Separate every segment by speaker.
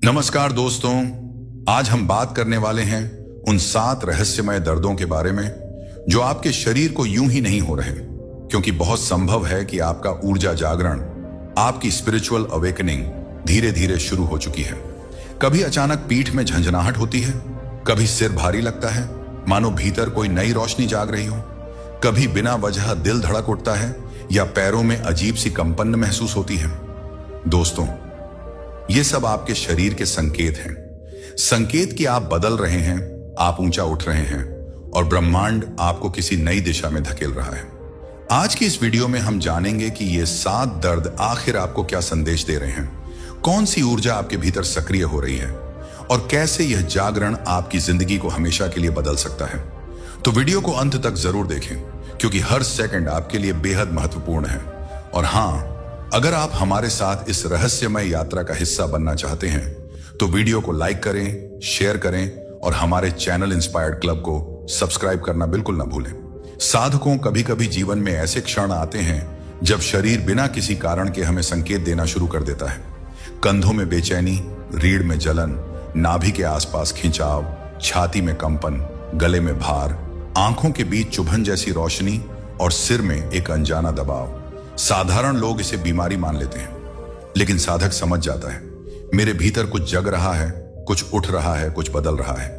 Speaker 1: नमस्कार दोस्तों, आज हम बात करने वाले हैं उन 7 रहस्यमय दर्दों के बारे में जो आपके शरीर को यूं ही नहीं हो रहे, क्योंकि बहुत संभव है कि आपका ऊर्जा जागरण, आपकी स्पिरिचुअल अवेकनिंग धीरे धीरे शुरू हो चुकी है। कभी अचानक पीठ में झंझनाहट होती है, कभी सिर भारी लगता है मानो भीतर कोई नई रोशनी जाग रही हो, कभी बिना वजह दिल धड़क उठता है या पैरों में अजीब सी कंपन महसूस होती है। दोस्तों, ये सब आपके शरीर के संकेत हैं। संकेत कि आप बदल रहे हैं, आप ऊंचा उठ रहे हैं और ब्रह्मांड आपको किसी नई दिशा में धकेल रहा है। आज की इस वीडियो में हम जानेंगे कि ये 7 दर्द आखिर आपको क्या संदेश दे रहे हैं, कौन सी ऊर्जा आपके भीतर सक्रिय हो रही है और कैसे यह जागरण आपकी जिंदगी को हमेशा के लिए बदल सकता है। तो वीडियो को अंत तक जरूर देखें, क्योंकि हर सेकंड आपके लिए बेहद महत्वपूर्ण है। और हाँ, अगर आप हमारे साथ इस रहस्यमय यात्रा का हिस्सा बनना चाहते हैं तो वीडियो को लाइक करें, शेयर करें और हमारे चैनल इंस्पायर्ड क्लब को सब्सक्राइब करना बिल्कुल ना भूलें। साधकों, कभी कभी जीवन में ऐसे क्षण आते हैं जब शरीर बिना किसी कारण के हमें संकेत देना शुरू कर देता है। कंधों में बेचैनी, रीढ़ में जलन, नाभि के आसपास खिंचाव, छाती में कंपन, गले में भार, आंखों के बीच चुभन जैसी रोशनी और सिर में एक अनजाना दबाव। साधारण लोग इसे बीमारी मान लेते हैं, लेकिन साधक समझ जाता है मेरे भीतर कुछ जग रहा है, कुछ उठ रहा है, कुछ बदल रहा है।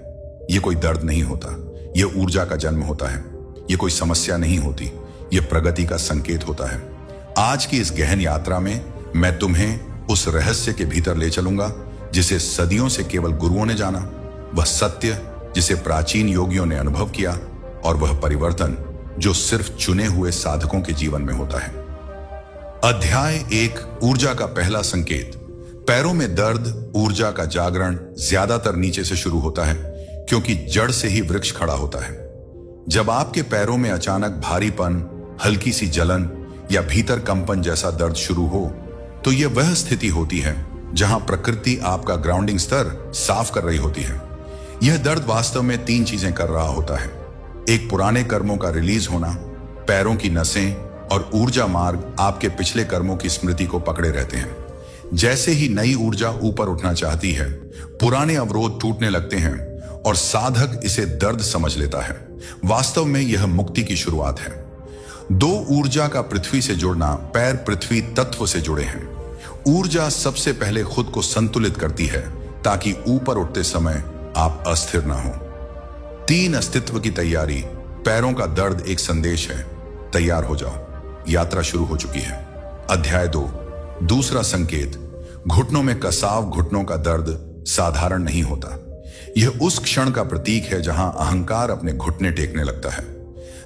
Speaker 1: यह कोई दर्द नहीं होता, यह ऊर्जा का जन्म होता है। यह कोई समस्या नहीं होती, यह प्रगति का संकेत होता है। आज की इस गहन यात्रा में मैं तुम्हें उस रहस्य के भीतर ले चलूंगा जिसे सदियों से केवल गुरुओं ने जाना, वह सत्य जिसे प्राचीन योगियों ने अनुभव किया, और वह परिवर्तन जो सिर्फ चुने हुए साधकों के जीवन में होता है। अध्याय 1, ऊर्जा का पहला संकेत। पैरों में दर्द, ऊर्जा का जागरण ज्यादातर नीचे से शुरू होता है, क्योंकि जड़ से ही वृक्ष खड़ा होता है। जब आपके पैरों में अचानक भारीपन, हल्की सी जलन या भीतर कंपन जैसा दर्द शुरू हो, तो यह वह स्थिति होती है जहां प्रकृति आपका ग्राउंडिंग स्तर साफ कर रही होती है। यह दर्द वास्तव में 3 चीजें कर रहा होता है। एक, पुराने कर्मों का रिलीज होना। पैरों की नसें और ऊर्जा मार्ग आपके पिछले कर्मों की स्मृति को पकड़े रहते हैं। जैसे ही नई ऊर्जा ऊपर उठना चाहती है, पुराने अवरोध टूटने लगते हैं और साधक इसे दर्द समझ लेता है। वास्तव में यह मुक्ति की शुरुआत है। 2, ऊर्जा का पृथ्वी से जुड़ना। पैर पृथ्वी तत्व से जुड़े हैं। ऊर्जा सबसे पहले खुद को संतुलित करती है ताकि ऊपर उठते समय आप अस्थिर ना हो। 3, अस्तित्व की तैयारी। पैरों का दर्द एक संदेश है, तैयार हो जाओ, यात्रा शुरू हो चुकी है। अध्याय 2, दूसरा संकेत। घुटनों में कसाव। घुटनों का दर्द साधारण नहीं होता। यह उस क्षण का प्रतीक है जहां अहंकार अपने घुटने टेकने लगता है।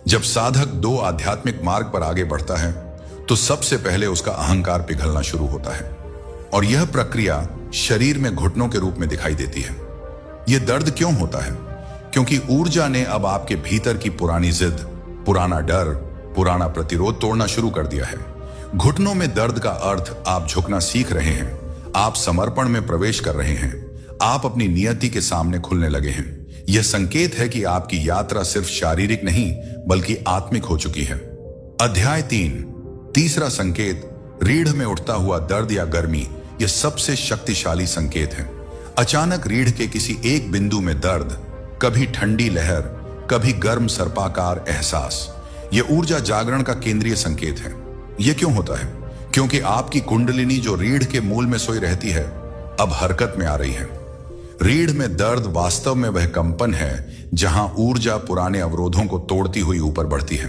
Speaker 1: जब साधक 2 आध्यात्मिक मार्ग पर आगे बढ़ता है तो सबसे पहले उसका अहंकार पिघलना शुरू होता है, और यह प्रक्रिया शरीर में घुटनों के रूप में दिखाई देती है। यह दर्द क्यों होता है? क्योंकि ऊर्जा ने अब आपके भीतर की पुरानी जिद, पुराना डर, पुराना प्रतिरोध तोड़ना शुरू कर दिया है। घुटनों में दर्द का अर्थ आप झुकना सीख रहे हैं, आप समर्पण में प्रवेश कर रहे हैं, आप अपनी नियति के सामने खुलने लगे हैं। यह संकेत है कि आपकी यात्रा सिर्फ शारीरिक नहीं बल्कि आत्मिक हो चुकी है। अध्याय 3, तीसरा संकेत। रीढ़ में उठता हुआ दर्द या गर्मी। यह सबसे शक्तिशाली संकेत है। अचानक रीढ़ के किसी एक बिंदु में दर्द, कभी ठंडी लहर, कभी गर्म सर्पाकार एहसास। यह ऊर्जा जागरण का केंद्रीय संकेत है। यह क्यों होता है? क्योंकि आपकी कुंडलिनी जो रीढ़ के मूल में सोई रहती है, अब हरकत में आ रही है। रीढ़ में दर्द वास्तव में वह कंपन है जहां ऊर्जा पुराने अवरोधों को तोड़ती हुई ऊपर बढ़ती है।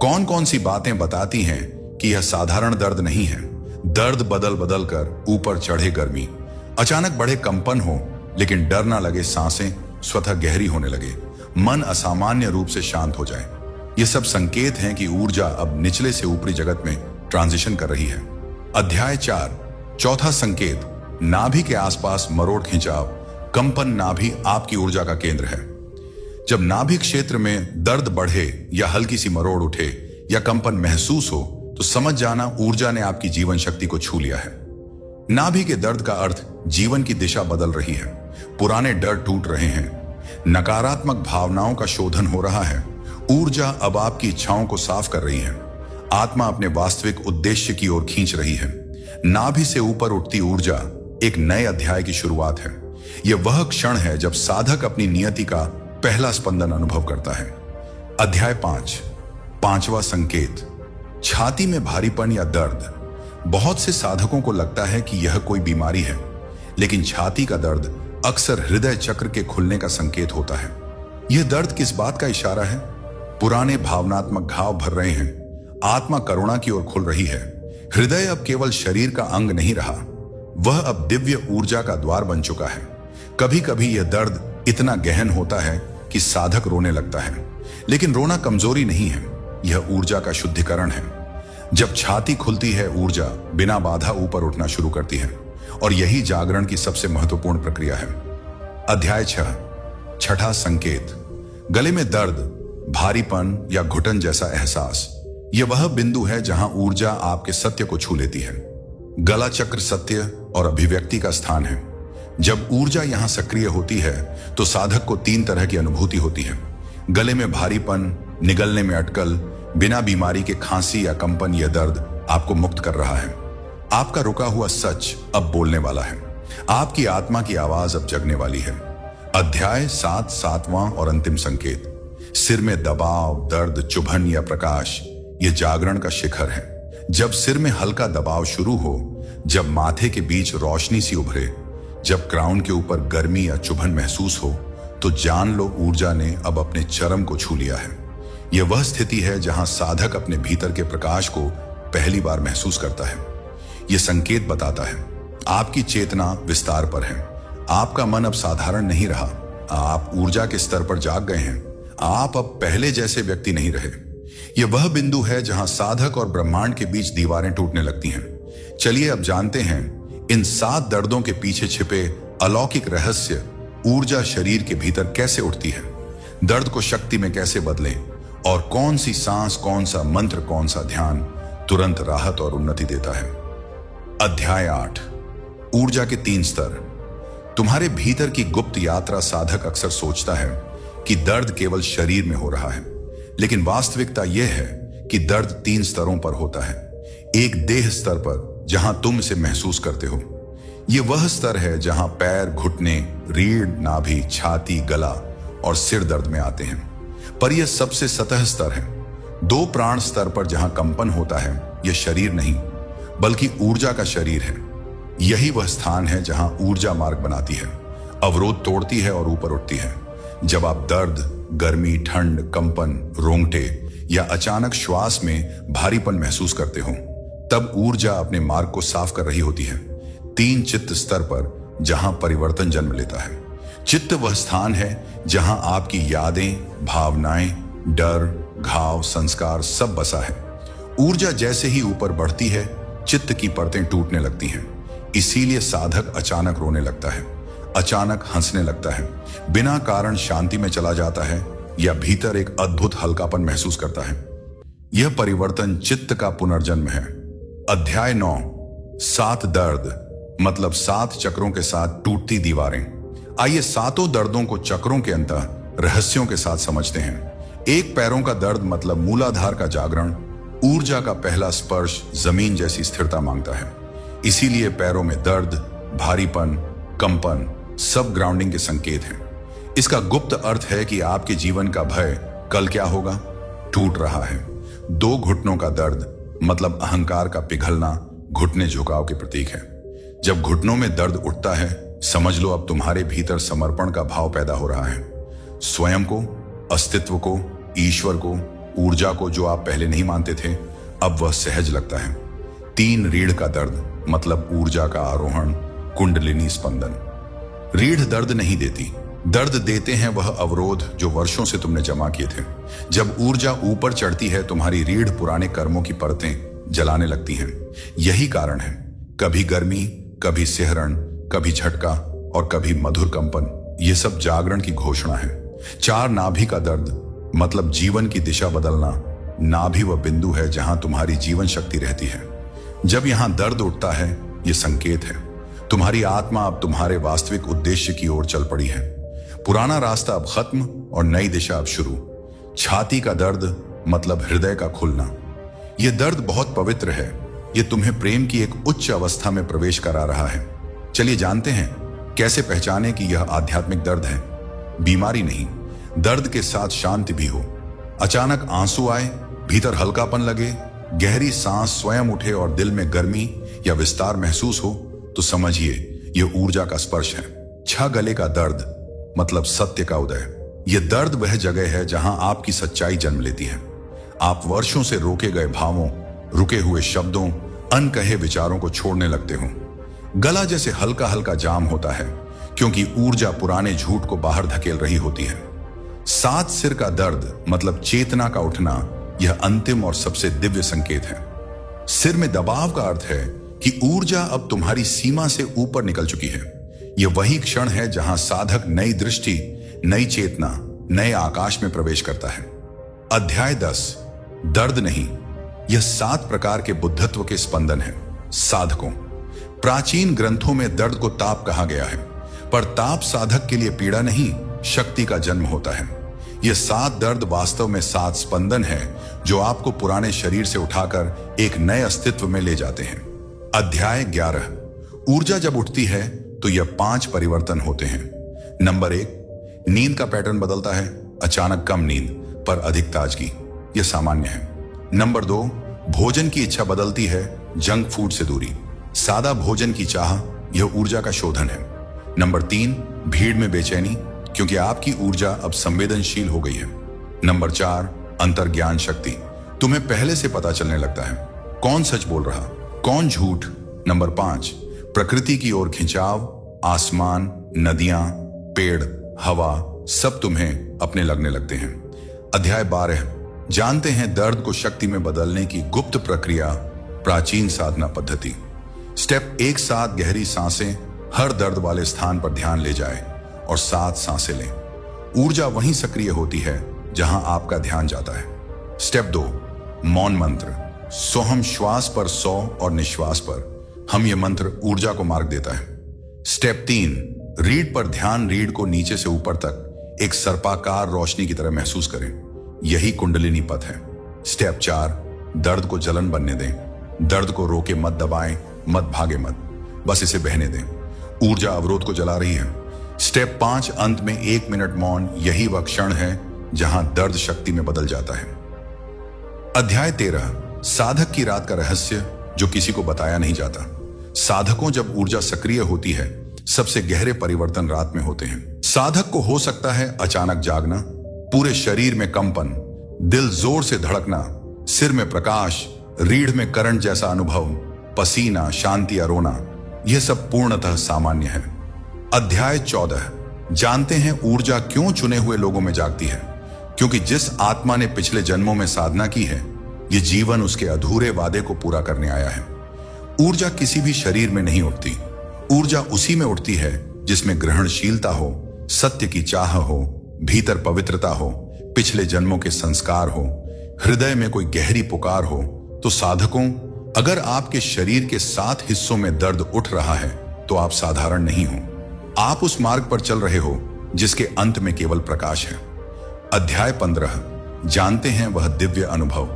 Speaker 1: कौन कौन सी बातें बताती हैं कि यह साधारण दर्द नहीं है? दर्द बदल बदल कर ऊपर चढ़े गर्मी, अचानक बड़े कंपन हो लेकिन डर ना लगे, सांसें स्वतः गहरी होने लगे, मन असामान्य रूप से शांत हो जाए। ये सब संकेत हैं कि ऊर्जा अब निचले से ऊपरी जगत में ट्रांजिशन कर रही है। अध्याय 4, चौथा संकेत। नाभि के आसपास मरोड़ खिंचाव। कंपन। नाभि आपकी ऊर्जा का केंद्र है। जब नाभि क्षेत्र में दर्द बढ़े या हल्की सी मरोड़ उठे या कंपन महसूस हो तो समझ जाना ऊर्जा ने आपकी जीवन शक्ति को छू लिया है। नाभि के दर्द का अर्थ जीवन की दिशा बदल रही है। पुराने डर टूट रहे हैं, नकारात्मक भावनाओं का शोधन हो रहा है। ऊर्जा अब आपकी इच्छाओं को साफ कर रही है। आत्मा अपने वास्तविक उद्देश्य की ओर खींच रही है। नाभि से ऊपर उठती ऊर्जा एक नए अध्याय की शुरुआत है। यह वह क्षण है जब साधक अपनी नियति का पहला स्पंदन अनुभव करता है। अध्याय 5, पांचवा संकेत, छाती में भारीपन या दर्द। बहुत से साधकों को लगता है कि यह कोई बीमारी है, लेकिन छाती का दर्द अक्सर हृदय चक्र के खुलने का संकेत होता है। यह दर्द किस बात का इशारा है? पुराने भावनात्मक घाव भर रहे हैं, आत्मा करुणा की ओर खुल रही है। हृदय अब केवल शरीर का अंग नहीं रहा, वह अब दिव्य ऊर्जा का द्वार बन चुका है। कभी कभी यह दर्द इतना गहन होता है कि साधक रोने लगता है, लेकिन रोना कमजोरी नहीं है, यह ऊर्जा का शुद्धिकरण है। जब छाती खुलती है, ऊर्जा बिना बाधा ऊपर उठना शुरू करती है, और यही जागरण की सबसे महत्वपूर्ण प्रक्रिया है। अध्याय 6, छठा संकेत, गले में दर्द, भारीपन या घुटन जैसा एहसास। यह वह बिंदु है जहां ऊर्जा आपके सत्य को छू लेती है। गला चक्र सत्य और अभिव्यक्ति का स्थान है। जब ऊर्जा यहां सक्रिय होती है तो साधक को 3 तरह की अनुभूति होती है। गले में भारीपन, निगलने में अटकल, बिना बीमारी के खांसी या कंपन। यह दर्द आपको मुक्त कर रहा है। आपका रुका हुआ सच अब बोलने वाला है। आपकी आत्मा की आवाज अब जगने वाली है। अध्याय 7, सातवां और अंतिम संकेत, सिर में दबाव, दर्द, चुभन या प्रकाश। यह जागरण का शिखर है। जब सिर में हल्का दबाव शुरू हो, जब माथे के बीच रोशनी सी उभरे, जब क्राउन के ऊपर गर्मी या चुभन महसूस हो, तो जान लो ऊर्जा ने अब अपने चरम को छू लिया है। यह वह स्थिति है जहां साधक अपने भीतर के प्रकाश को पहली बार महसूस करता है। यह संकेत बताता है आपकी चेतना विस्तार पर है। आपका मन अब साधारण नहीं रहा, आप ऊर्जा के स्तर पर जाग गए हैं। आप अब पहले जैसे व्यक्ति नहीं रहे। यह वह बिंदु है जहां साधक और ब्रह्मांड के बीच दीवारें टूटने लगती हैं। चलिए अब जानते हैं इन 7 दर्दों के पीछे छिपे अलौकिक रहस्य। ऊर्जा शरीर के भीतर कैसे उठती है, दर्द को शक्ति में कैसे बदले, और कौन सी सांस, कौन सा मंत्र, कौन सा ध्यान तुरंत राहत और उन्नति देता है। अध्याय 8, ऊर्जा के 3 स्तर। तुम्हारे भीतर की गुप्त यात्रा। साधक अक्सर सोचता है कि दर्द केवल शरीर में हो रहा है, लेकिन वास्तविकता यह है कि दर्द 3 स्तरों पर होता है। एक देह स्तर पर, जहां तुम इसे महसूस करते हो। यह वह स्तर है जहां पैर, घुटने, रीढ़, नाभि, छाती, गला और सिर दर्द में आते हैं। पर यह सबसे सतह स्तर है। 2 प्राण स्तर पर जहां कंपन होता है, यह शरीर नहीं बल्कि ऊर्जा का शरीर है। यही वह स्थान है जहां ऊर्जा मार्ग बनाती है, अवरोध तोड़ती है और ऊपर उठती है। जब आप दर्द, गर्मी, ठंड, कंपन, रोंगटे या अचानक श्वास में भारीपन महसूस करते हो, तब ऊर्जा अपने मार्ग को साफ कर रही होती है। 3 चित्त स्तर पर जहां परिवर्तन जन्म लेता है। चित्त वह स्थान है जहां आपकी यादें, भावनाएं, डर, घाव, संस्कार सब बसा है। ऊर्जा जैसे ही ऊपर बढ़ती है, चित्त की परतें टूटने लगती हैं। इसीलिए साधक अचानक रोने लगता है, अचानक हंसने लगता है, बिना कारण शांति में चला जाता है, या भीतर एक अद्भुत हल्कापन महसूस करता है। यह परिवर्तन चित्त का पुनर्जन्म है। अध्याय 9, 7 दर्द, मतलब 7 चक्रों के साथ टूटती दीवारें। आइए 7 दर्दों को चक्रों के अंतः रहस्यों के साथ समझते हैं। एक, पैरों का दर्द, मतलब मूलाधार का जागरण। ऊर्जा का पहला स्पर्श जमीन जैसी स्थिरता मांगता है। इसीलिए पैरों में दर्द, भारीपन, कंपन सब ग्राउंडिंग के संकेत हैं। इसका गुप्त अर्थ है कि आपके जीवन का भय कल क्या होगा टूट रहा है। 2, घुटनों का दर्द, मतलब अहंकार का पिघलना, घुटने झुकाव के प्रतीक है। जब घुटनों में दर्द उठता है, समझ लो अब तुम्हारे भीतर समर्पण का भाव पैदा हो रहा है। स्वयं को, अस्तित्व को, ईश्वर को, ऊर्जा को, जो आप पहले नहीं मानते थे, अब वह सहज लगता है। 3, रीढ़ का दर्द, मतलब ऊर्जा का आरोहण, कुंडलिनी स्पंदन। रीढ़ दर्द नहीं देती, दर्द देते हैं वह अवरोध जो वर्षों से तुमने जमा किए थे। जब ऊर्जा ऊपर चढ़ती है, तुम्हारी रीढ़ पुराने कर्मों की परतें जलाने लगती हैं। यही कारण है, कभी गर्मी, कभी सिहरण, कभी झटका और कभी मधुर कंपन। यह सब जागरण की घोषणा है। 4, नाभि का दर्द, मतलब जीवन की दिशा बदलना। नाभि वह बिंदु है जहां तुम्हारी जीवन शक्ति रहती है। जब यहां दर्द उठता है, यह संकेत है तुम्हारी आत्मा अब तुम्हारे वास्तविक उद्देश्य की ओर चल पड़ी है। पुराना रास्ता अब खत्म और नई दिशा अब शुरू। छाती का दर्द, मतलब हृदय का खुलना। यह दर्द बहुत पवित्र है। यह तुम्हें प्रेम की एक उच्च अवस्था में प्रवेश करा रहा है। चलिए जानते हैं कैसे पहचाने कि यह आध्यात्मिक दर्द है। बीमारी नहीं, दर्द के साथ शांति भी हो। अचानक आंसू आए, भीतर हल्कापन लगे, गहरी सांस स्वयं उठे और दिल में गर्मी या विस्तार महसूस हो, तो समझिए यह ऊर्जा का स्पर्श है। छह गले का दर्द मतलब सत्य का उदय। यह दर्द वह जगह है जहां आपकी सच्चाई जन्म लेती है। आप वर्षों से रोके गए भावों, रुके हुए शब्दों, अनकहे विचारों को छोड़ने लगते हो। गला जैसे हल्का हल्का जाम होता है क्योंकि ऊर्जा पुराने झूठ को बाहर धकेल रही होती है। सात सिर का दर्द मतलब चेतना का उठना, यह अंतिम और सबसे दिव्य संकेत है। सिर में दबाव का अर्थ है कि ऊर्जा अब तुम्हारी सीमा से ऊपर निकल चुकी है। यह वही क्षण है जहां साधक नई दृष्टि, नई चेतना, नए आकाश में प्रवेश करता है। अध्याय 10 दर्द नहीं, यह 7 प्रकार के बुद्धत्व के स्पंदन है। साधकों, प्राचीन ग्रंथों में दर्द को ताप कहा गया है, पर ताप साधक के लिए पीड़ा नहीं, शक्ति का जन्म होता है। यह 7 दर्द वास्तव में 7 स्पंदन है जो आपको पुराने शरीर से उठाकर एक नए अस्तित्व में ले जाते हैं। अध्याय 11 ऊर्जा जब उठती है तो यह 5 परिवर्तन होते हैं। नंबर 1, नींद का पैटर्न बदलता है। अचानक कम नींद पर अधिक ताजगी, यह सामान्य है। नंबर 2, भोजन की इच्छा बदलती है। जंक फूड से दूरी, सादा भोजन की चाह, यह ऊर्जा का शोधन है। नंबर 3, भीड़ में बेचैनी, क्योंकि आपकी ऊर्जा अब संवेदनशील हो गई है। नंबर 4, अंतर्ज्ञान शक्ति, तुम्हें पहले से पता चलने लगता है कौन सच बोल रहा, कौन झूठ। नंबर 5, प्रकृति की ओर खिंचाव, आसमान, नदियां, पेड़, हवा, सब तुम्हें अपने लगने लगते हैं। अध्याय 12 जानते हैं दर्द को शक्ति में बदलने की गुप्त प्रक्रिया, प्राचीन साधना पद्धति। स्टेप 1, 7 गहरी सांसें, हर दर्द वाले स्थान पर ध्यान ले जाए और 7 सांसें लें। ऊर्जा वहीं सक्रिय होती है जहां आपका ध्यान जाता है। स्टेप 2, मौन मंत्र। सोहम श्वास पर 100 और निश्वास पर हम यह मंत्र ऊर्जा को मार्ग देता है। स्टेप 3, रीढ़ पर ध्यान, रीढ़ को नीचे से ऊपर तक एक सर्पाकार रोशनी की तरह महसूस करें, यही कुंडलिनी पथ है। स्टेप 4, दर्द को जलन बनने दें। दर्द को रोके मत, दबाएं मत, भागे मत, बस इसे बहने दें। ऊर्जा अवरोध को जला रही है। स्टेप 5, अंत में 1 मिनट मौन, यही वह क्षण है जहां दर्द शक्ति में बदल जाता है। अध्याय 13 साधक की रात का रहस्य जो किसी को बताया नहीं जाता। साधकों, जब ऊर्जा सक्रिय होती है, सबसे गहरे परिवर्तन रात में होते हैं। साधक को हो सकता है अचानक जागना, पूरे शरीर में कंपन, दिल जोर से धड़कना, सिर में प्रकाश, रीढ़ में करंट जैसा अनुभव, पसीना, शांति या रोना, यह सब पूर्णतः सामान्य है। अध्याय 14 जानते हैं ऊर्जा क्यों चुने हुए लोगों में जागती है? क्योंकि जिस आत्मा ने पिछले जन्मों में साधना की है, यह जीवन उसके अधूरे वादे को पूरा करने आया है। ऊर्जा किसी भी शरीर में नहीं उठती, ऊर्जा उसी में उठती है जिसमें ग्रहणशीलता हो, सत्य की चाह हो, भीतर पवित्रता हो, पिछले जन्मों के संस्कार हो, हृदय में कोई गहरी पुकार हो। तो साधकों, अगर आपके शरीर के 7 हिस्सों में दर्द उठ रहा है तो आप साधारण नहीं हो, आप उस मार्ग पर चल रहे हो जिसके अंत में केवल प्रकाश है। अध्याय 15 जानते हैं वह दिव्य अनुभव,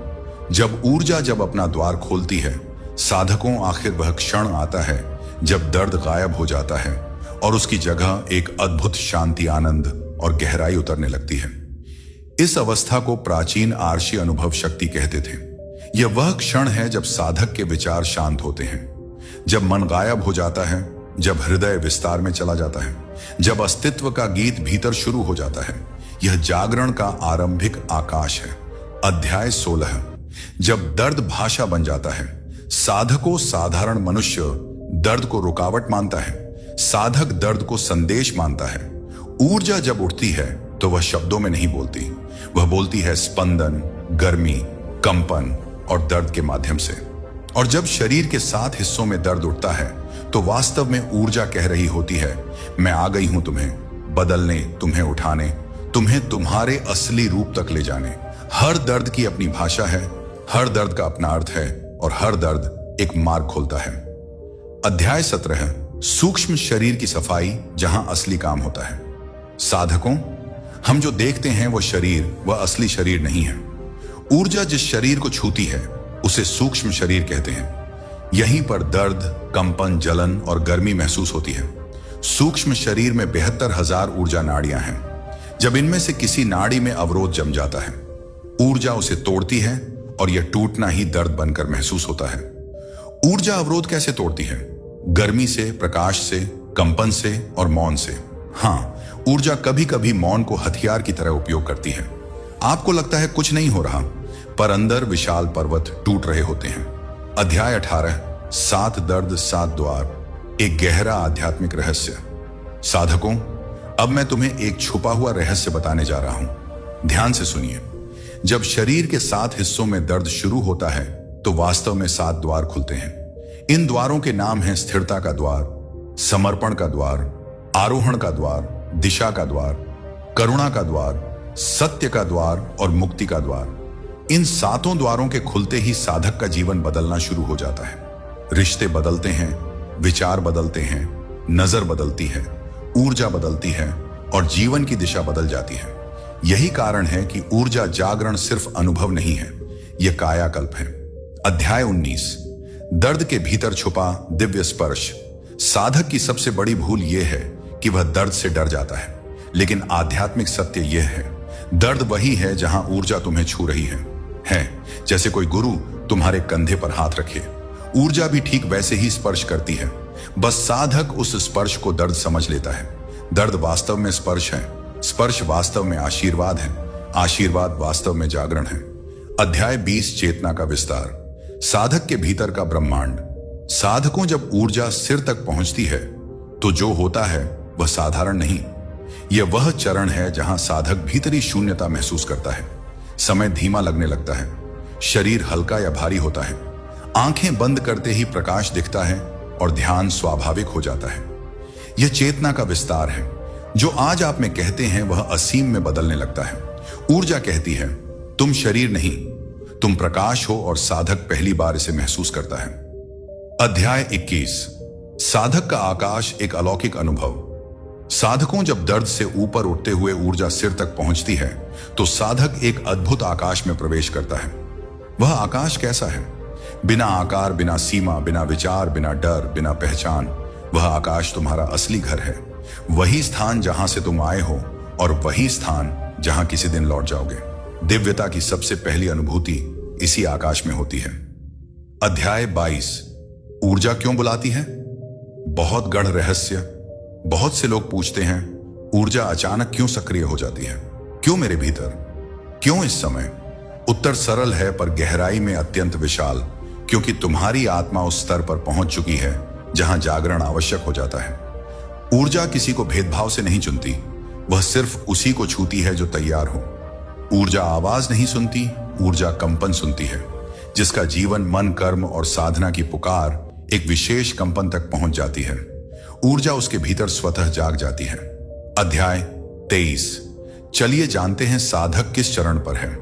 Speaker 1: जब ऊर्जा जब अपना द्वार खोलती है। साधकों, आखिर वह क्षण आता है जब दर्द गायब हो जाता है और उसकी जगह एक अद्भुत शांति, आनंद और गहराई उतरने लगती है। इस अवस्था को प्राचीन आर्षी अनुभव शक्ति कहते थे। यह वह क्षण है जब साधक के विचार शांत होते हैं, जब मन गायब हो जाता है, जब हृदय विस्तार में चला जाता है, जब अस्तित्व का गीत भीतर शुरू हो जाता है। यह जागरण का आरंभिक आकाश है। अध्याय 16 जब दर्द भाषा बन जाता है। साधकों, साधारण मनुष्य दर्द को रुकावट मानता है, साधक दर्द को संदेश मानता है। ऊर्जा जब उठती है तो वह शब्दों में नहीं बोलती, वह बोलती है स्पंदन, गर्मी, कंपन और दर्द के माध्यम से। और जब शरीर के 7 हिस्सों में दर्द उठता है तो वास्तव में ऊर्जा कह रही होती है, मैं आ गई हूं तुम्हें बदलने, तुम्हें उठाने, तुम्हें तुम्हारे असली रूप तक ले जाने। हर दर्द की अपनी भाषा है, हर दर्द का अपना अर्थ है और हर दर्द एक मार्ग खोलता है। अध्याय 17 सूक्ष्म शरीर की सफाई, जहां असली काम होता है। साधकों, हम जो देखते हैं वो शरीर, वह असली शरीर नहीं है। ऊर्जा जिस शरीर को छूती है उसे सूक्ष्म शरीर कहते हैं। यहीं पर दर्द, कंपन, जलन और गर्मी महसूस होती है। सूक्ष्म शरीर में 72,000 ऊर्जा नाड़ियां हैं। जब इनमें से किसी नाड़ी में अवरोध जम जाता है, ऊर्जा उसे तोड़ती है और यह टूटना ही दर्द बनकर महसूस होता है। ऊर्जा अवरोध कैसे तोड़ती है? गर्मी से, प्रकाश से, कंपन से और मौन से। हाँ, ऊर्जा कभी कभी मौन को हथियार की तरह उपयोग करती है। आपको लगता है कुछ नहीं हो रहा, पर अंदर विशाल पर्वत टूट रहे होते हैं। अध्याय 18, 7 दर्द 7 द्वार, एक गहरा आध्यात्मिक रहस्य। साधकों, अब मैं तुम्हें एक छुपा हुआ रहस्य बताने जा रहा हूं। ध्यान से सुनिए। जब शरीर के 7 हिस्सों में दर्द शुरू होता है तो वास्तव में 7 द्वार खुलते हैं। इन द्वारों के नाम हैं स्थिरता का द्वार, समर्पण का द्वार, आरोहण का द्वार, दिशा का द्वार, करुणा का द्वार, सत्य का द्वार और मुक्ति का द्वार। इन 7 द्वारों के खुलते ही साधक का जीवन बदलना शुरू हो जाता है। रिश्ते बदलते हैं, विचार बदलते हैं, नजर बदलती है, ऊर्जा बदलती है और जीवन की दिशा बदल जाती है। यही कारण है कि ऊर्जा जागरण सिर्फ अनुभव नहीं है, यह कायाकल्प है। अध्याय 19, दर्द के भीतर छुपा दिव्य स्पर्श। साधक की सबसे बड़ी भूल यह है कि वह दर्द से डर जाता है, लेकिन आध्यात्मिक सत्य यह है, दर्द वही है जहां ऊर्जा तुम्हें छू रही है। जैसे कोई गुरु तुम्हारे कंधे पर हाथ रखे, ऊर्जा भी ठीक वैसे ही स्पर्श करती है। बस साधक उस स्पर्श को दर्द समझ लेता है। दर्द वास्तव में स्पर्श है, स्पर्श वास्तव में आशीर्वाद है, आशीर्वाद वास्तव में जागरण है। अध्याय 20, चेतना का विस्तार। साधक के भीतर का ब्रह्मांड। साधकों, जब ऊर्जा सिर तक पहुंचती है तो जो होता है वह साधारण नहीं। यह वह चरण है जहां साधक भीतरी शून्यता महसूस करता है। समय धीमा लगने लगता है, शरीर हल्का या भारी होता है, आंखें बंद करते ही प्रकाश दिखता है और ध्यान स्वाभाविक हो जाता है। यह चेतना का विस्तार है। जो आज आप में कहते हैं वह असीम में बदलने लगता है। ऊर्जा कहती है, तुम शरीर नहीं, तुम प्रकाश हो, और साधक पहली बार इसे महसूस करता है। अध्याय 21, साधक का आकाश, एक अलौकिक अनुभव। साधकों, जब दर्द से ऊपर उठते हुए ऊर्जा सिर तक पहुंचती है तो साधक एक अद्भुत आकाश में प्रवेश करता है। वह आकाश कैसा है? बिना आकार, बिना सीमा, बिना विचार, बिना डर, बिना पहचान। वह आकाश तुम्हारा असली घर है, वही स्थान जहां से तुम आए हो और वही स्थान जहां किसी दिन लौट जाओगे। दिव्यता की सबसे पहली अनुभूति इसी आकाश में होती है। अध्याय 22, ऊर्जा क्यों बुलाती है? बहुत गढ़ रहस्य। बहुत से लोग पूछते हैं, ऊर्जा अचानक क्यों सक्रिय हो जाती है? क्यों मेरे भीतर? क्यों इस समय? उत्तर सरल है पर गहराई में अत्यंत विशाल। क्योंकि तुम्हारी आत्मा उस स्तर पर पहुंच चुकी है जहां जागरण आवश्यक हो जाता है। ऊर्जा किसी को भेदभाव से नहीं चुनती, वह सिर्फ उसी को छूती है जो तैयार हो। ऊर्जा आवाज नहीं सुनती, ऊर्जा कंपन सुनती है। जिसका जीवन, मन, कर्म और साधना की पुकार एक विशेष कंपन तक पहुंच जाती है, ऊर्जा उसके भीतर स्वतः जाग जाती है। अध्याय 23, चलिए जानते हैं साधक किस चरण पर है।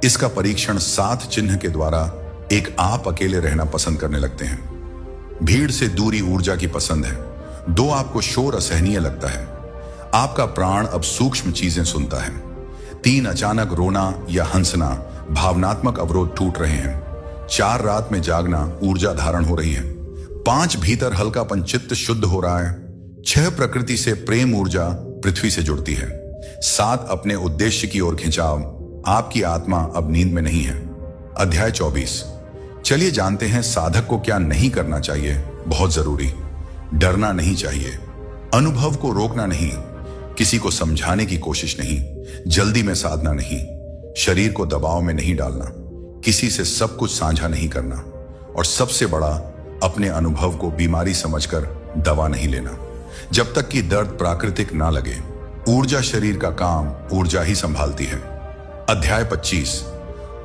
Speaker 1: इसका परीक्षण 7 चिन्ह के द्वारा एक आप अकेले रहना पसंद करने लगते हैं। भीड़ से दूरी ऊर्जा की पसंद है। 2, आपको शोर असहनीय लगता है। आपका प्राण अब सूक्ष्म चीजें सुनता है। 3, अचानक रोना या हंसना, भावनात्मक अवरोध टूट रहे हैं। 4, रात में जागना, ऊर्जा धारण हो रही है। 5, भीतर हल्कापन, चित्त शुद्ध हो रहा है। 6, प्रकृति से प्रेम ऊर्जा पृथ्वी से जुड़ती है। 7, अपने उद्देश्य की ओर खिंचाव, आपकी आत्मा अब नींद में नहीं है। अध्याय 24, चलिए जानते हैं साधक को क्या नहीं करना चाहिए। बहुत जरूरी, डरना नहीं चाहिए, अनुभव को रोकना नहीं, किसी को समझाने की कोशिश नहीं, जल्दी में साधना नहीं, शरीर को दबाव में नहीं डालना, किसी से सब कुछ साझा नहीं करना, और सबसे बड़ा, अपने अनुभव को बीमारी समझकर दवा नहीं लेना। जब तक कि दर्द प्राकृतिक ना लगे, ऊर्जा शरीर का काम ऊर्जा ही संभालती है। अध्याय 25,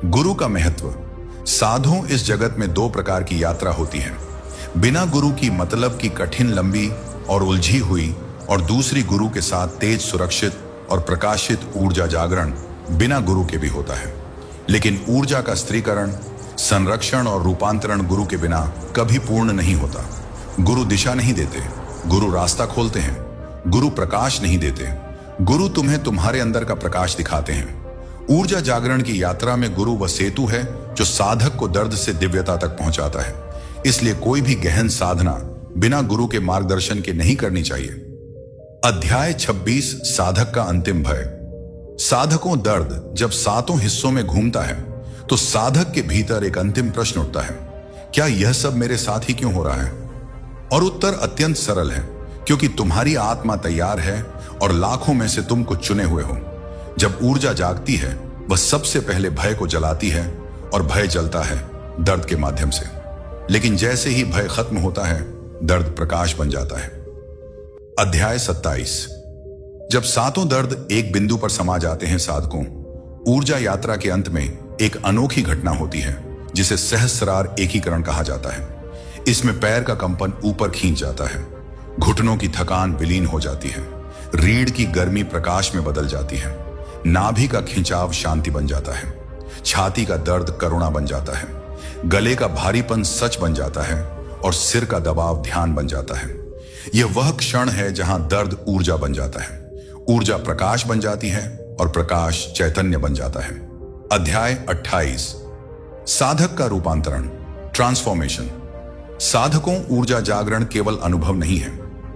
Speaker 1: गुरु का महत्व। साधुओं, इस जगत में 2 प्रकार की यात्रा होती है। बिना गुरु की मतलब की कठिन, लंबी और उलझी हुई, और दूसरी गुरु के साथ तेज, सुरक्षित और प्रकाशित ऊर्जा जागरण बिना गुरु के भी होता है। लेकिन ऊर्जा का स्त्रीकरण, संरक्षण और रूपांतरण गुरु के बिना कभी पूर्ण नहीं होता। गुरु दिशा नहीं देते, गुरु रास्ता खोलते हैं। गुरु प्रकाश नहीं देते, गुरु तुम्हें तुम्हारे अंदर का प्रकाश दिखाते हैं। ऊर्जा जागरण की यात्रा में गुरु वह सेतु है जो साधक को दर्द से दिव्यता तक पहुंचाता है। इसलिए कोई भी गहन साधना बिना गुरु के मार्गदर्शन के नहीं करनी चाहिए। अध्याय 26 साधक का अंतिम भय। साधकों दर्द जब सातों हिस्सों में घूमता है तो साधक के भीतर एक अंतिम प्रश्न उठता है, क्या यह सब मेरे साथ ही क्यों हो रहा है? और उत्तर अत्यंत सरल है, क्योंकि तुम्हारी आत्मा तैयार है और लाखों में से तुम कुछ चुने हुए हो। जब ऊर्जा जागती है वह सबसे पहले भय को जलाती है और भय जलता है दर्द के माध्यम से। लेकिन जैसे ही भय खत्म होता है दर्द प्रकाश बन जाता है। अध्याय 27। जब सातों दर्द एक बिंदु पर समा जाते हैं साधकों, ऊर्जा यात्रा के अंत में एक अनोखी घटना होती है जिसे सहस्रार एकीकरण कहा जाता है। इसमें पैर का कंपन ऊपर खींच जाता है, घुटनों की थकान विलीन हो जाती है, रीढ़ की गर्मी प्रकाश में बदल जाती है, नाभि का खिंचाव शांति बन जाता है, छाती का दर्द करुणा बन जाता है, गले का भारीपन सच बन जाता है और सिर का दबाव ध्यान बन जाता है। यह वह क्षण है जहां दर्द ऊर्जा बन जाता है, ऊर्जा प्रकाश बन जाती है और प्रकाश चैतन्य बन जाता है। अध्याय 28 साधक का रूपांतरण, ट्रांसफॉर्मेशन। साधकों ऊर्जा जागरण केवल अनुभव नहीं है,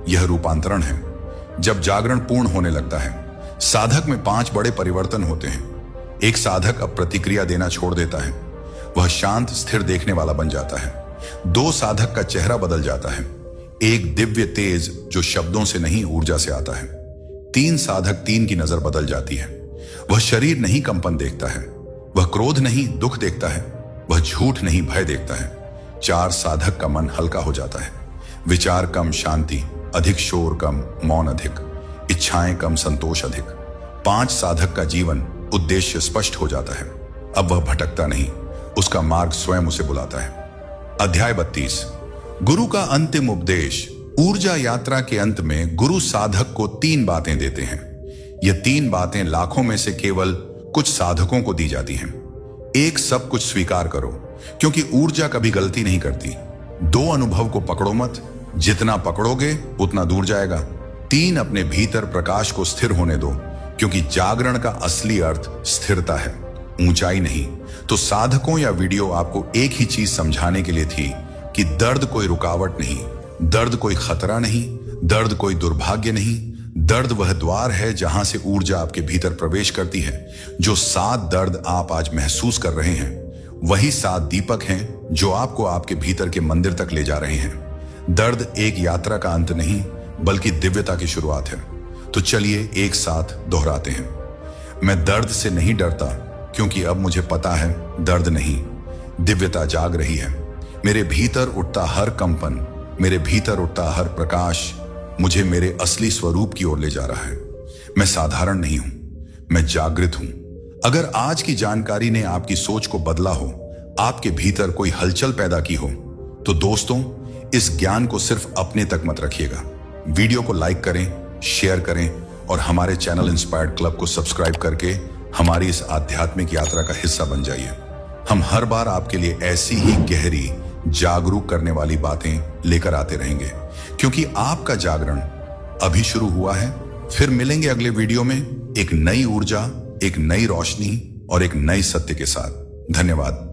Speaker 1: यह रूपांतरण है। जब जागरण पूर्ण होने लगता है साधक में 5 बड़े परिवर्तन होते हैं। एक साधक अब प्रतिक्रिया देना छोड़ देता है, वह शांत स्थिर देखने वाला बन जाता है। 2 साधक का चेहरा बदल जाता है, एक दिव्य तेज जो शब्दों से नहीं ऊर्जा से आता है। 3 साधक 3 की नजर बदल जाती है, वह शरीर नहीं कंपन देखता है, वह क्रोध नहीं दुख देखता है, वह झूठ नहीं भय देखता है। 4 साधक का मन हल्का हो जाता है, विचार कम शांति अधिक, शोर कम मौन अधिक, इच्छाएं कम संतोष अधिक। 5 साधक का जीवन उद्देश्य स्पष्ट हो जाता है, अब वह भटकता नहीं, उसका मार्ग स्वयं उसे बुलाता है। अध्याय 32 गुरु का अंतिम उपदेश। ऊर्जा यात्रा के अंत में गुरु साधक को 3 बातें देते हैं। यह 3 बातें लाखों में से केवल कुछ साधकों को दी जाती हैं। 1 सब कुछ स्वीकार करो, क्योंकि ऊर्जा कभी गलती नहीं करती। 2 अनुभव को पकड़ो मत, जितना पकड़ोगे उतना दूर जाएगा। 3 अपने भीतर प्रकाश को स्थिर होने दो, क्योंकि जागरण का असली अर्थ स्थिरता है, ऊंचाई नहीं। तो साधकों या वीडियो आपको एक ही चीज समझाने के लिए थी कि दर्द कोई रुकावट नहीं, दर्द कोई खतरा नहीं, दर्द कोई दुर्भाग्य नहीं। दर्द वह द्वार है जहां से ऊर्जा आपके भीतर प्रवेश करती है। जो 7 दर्द आप आज महसूस कर रहे हैं वही 7 दीपक हैं जो आपको आपके भीतर के मंदिर तक ले जा रहे हैं। दर्द एक यात्रा का अंत नहीं बल्कि दिव्यता की शुरुआत है। तो चलिए एक साथ दोहराते हैं। मैं दर्द से नहीं डरता, क्योंकि अब मुझे पता है दर्द नहीं, दिव्यता जाग रही है। मेरे भीतर उठता हर कंपन, मेरे भीतर उठता हर प्रकाश मुझे मेरे असली स्वरूप की ओर ले जा रहा है। मैं साधारण नहीं हूं, मैं जागृत हूं। अगर आज की जानकारी ने आपकी सोच को बदला हो, आपके भीतर कोई हलचल पैदा की हो, तो दोस्तों इस ज्ञान को सिर्फ अपने तक मत रखिएगा। वीडियो को लाइक करें, शेयर करें और हमारे चैनल इंस्पायर्ड क्लब को सब्सक्राइब करके हमारी इस आध्यात्मिक यात्रा का हिस्सा बन जाइए। हम हर बार आपके लिए ऐसी ही गहरी जागरूक करने वाली बातें लेकर आते रहेंगे, क्योंकि आपका जागरण अभी शुरू हुआ है। फिर मिलेंगे अगले वीडियो में एक नई ऊर्जा, एक नई रोशनी और एक नए सत्य के साथ। धन्यवाद।